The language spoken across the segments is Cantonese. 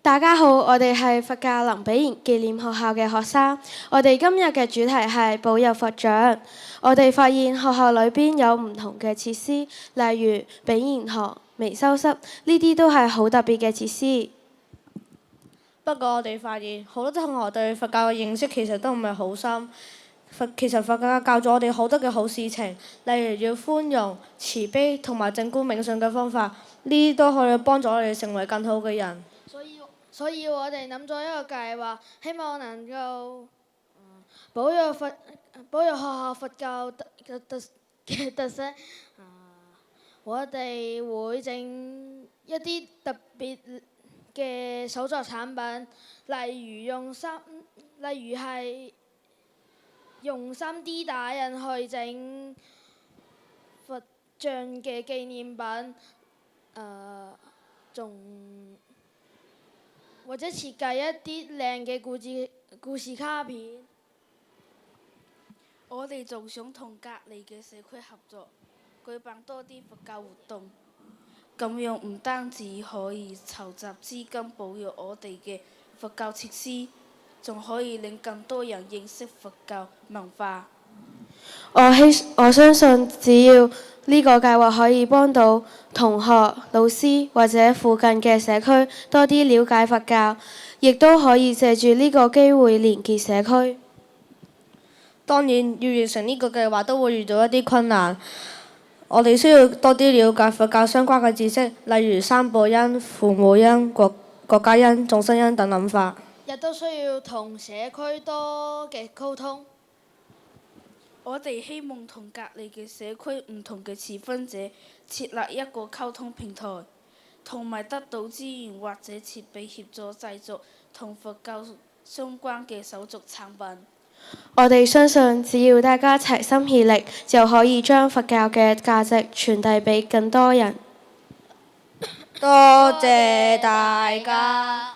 大家好，我哋係佛教林比賢紀念學校嘅學生。我哋今日嘅主題係保育佛像。我哋發現學校裏邊有唔同嘅設施，例如比賢堂、微修室，呢啲都係好特別嘅設施。不過我哋發現好多同學對佛教嘅認識其實都唔係好深。其實佛教教咗我哋好多嘅好事情，例如要寬容、慈悲同埋靜觀冥想嘅方法，呢啲都可以幫助我哋成為更好嘅人。所以我哋諗咗一個計劃，希望能夠保育學校佛教嘅特色。我哋會整一啲特別嘅手作產品，例如係用 3D 打印去整佛像嘅紀念品，或者設計一啲靚嘅故事卡片。我哋仲想同隔離嘅社區合作，舉辦多啲佛教活動，咁樣唔單止可以籌集資金保育我哋嘅佛教設施，仲可以令更多人認識佛教文化。我相信只要呢個計劃可以幫到同學、老師或者附近嘅社區多啲了解佛教，亦都可以借住呢個機會連結社區。當然，要完成呢個計劃都會遇到一啲困難。我哋需要多啲了解佛教相關嘅知識，例如三寶恩、父母恩、國家恩、眾生恩等諗法。亦都需要同社區多嘅溝通。我哋希望同隔離嘅社區唔同嘅持分者設立一個溝通平台，同埋得到資源或者設備協助製作同佛教相關嘅手作產品。我哋相信，只要大家齊心協力，就可以將佛教嘅價值傳遞俾更多人。多謝大家。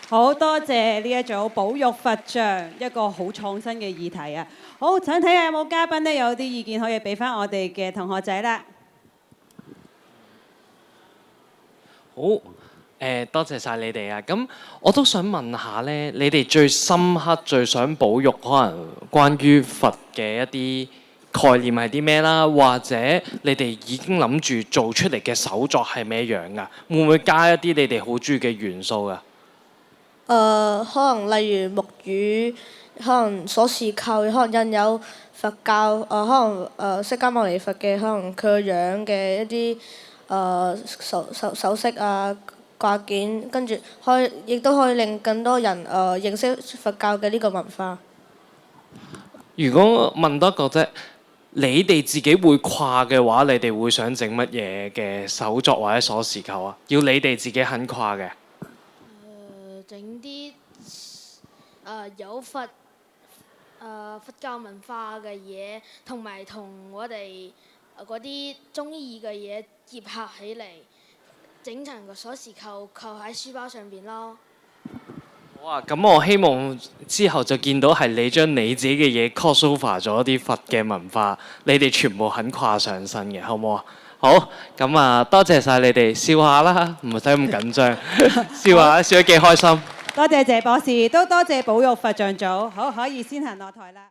好多謝呢一組保育佛像，一個好創新嘅議題啊！好，想睇下有冇嘉賓呢？有啲意見可以俾翻我哋嘅同學仔啦。好，多謝晒你哋啊！咁我都想問下呢，你哋最深刻、最想保育可能關於佛嘅一啲概念係啲咩啦？或者你哋已經諗住做出嚟嘅手作係咩樣噶？會唔會加一啲你哋好中意嘅元素噶？可能例如木魚，可能鎖匙扣，可能印有佛教，可能釋迦牟尼佛嘅，可能佢個樣嘅一啲首飾啊、掛件，跟住亦都可以令更多人認識佛教嘅呢個文化。如果問多一個啫，你哋自己會跨嘅話，你哋會想整乜嘢嘅手作或者鎖匙扣啊？要你哋自己肯跨嘅。整啲有佛教文化嘅嘢，同埋同我哋嗰啲中意嘅嘢結合起嚟，整成個鎖匙扣喺書包上邊咯。好啊，咁我希望之後就見到係你將你自己嘅嘢 crossover 咗啲佛嘅文化，你哋全部肯跨上身嘅，好唔好啊？好，咁啊，多謝晒你哋，笑下啦，唔使咁緊張，笑下，笑得幾開心。多謝謝博士，都多謝保育佛像組，好，可以先行落台啦。